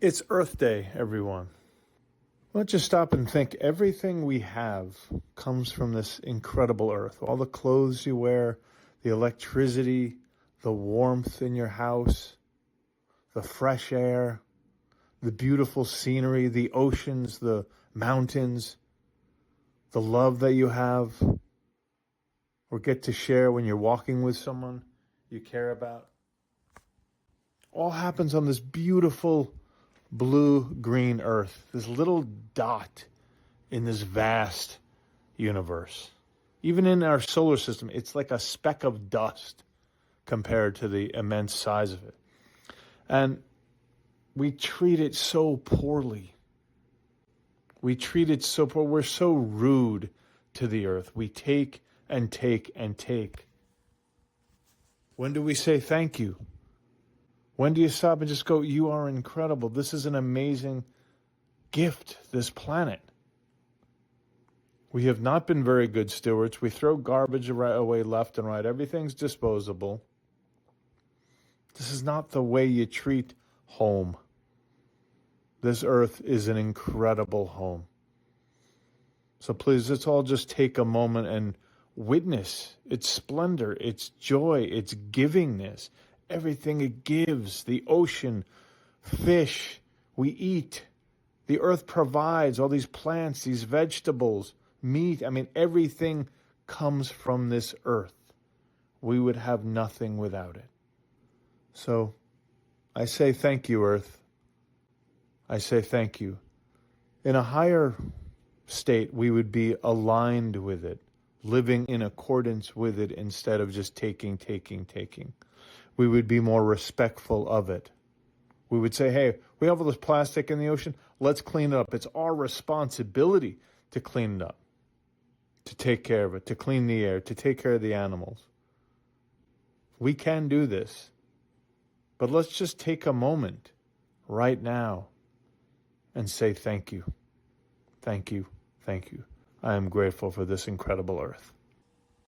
It's Earth Day, everyone. Let's just stop and think. Everything we have comes from this incredible Earth. All the clothes you wear, the electricity, the warmth in your house, the fresh air, the beautiful scenery, the oceans, the mountains, the love that you have or get to share when you're walking with someone you care about. All happens on this beautiful blue-green Earth, this little dot in this vast universe. Even in our solar system, it's like a speck of dust compared to the immense size of it. And we treat it so poorly. We treat it so poor. We're so rude to the Earth. We take and take and take. When do we say thank you? When do you stop and just go, you are incredible. This is an amazing gift, this planet. We have not been very good stewards. We throw garbage away left and right. Everything's disposable. This is not the way you treat home. This earth is an incredible home. So please, let's all just take a moment and witness its splendor, its joy, its givingness, everything it gives, the ocean, fish, we eat. The earth provides all these plants, these vegetables, meat. I mean, everything comes from this earth. We would have nothing without it. So I say thank you, Earth. I say thank you. In a higher state, we would be aligned with it, living in accordance with it instead of just taking. We would be more respectful of it. We would say, hey, we have all this plastic in the ocean. Let's clean it up. It's our responsibility to clean it up, to take care of it, to clean the air, to take care of the animals. We can do this. But let's just take a moment right now and say thank you. Thank you. Thank you. I am grateful for this incredible earth.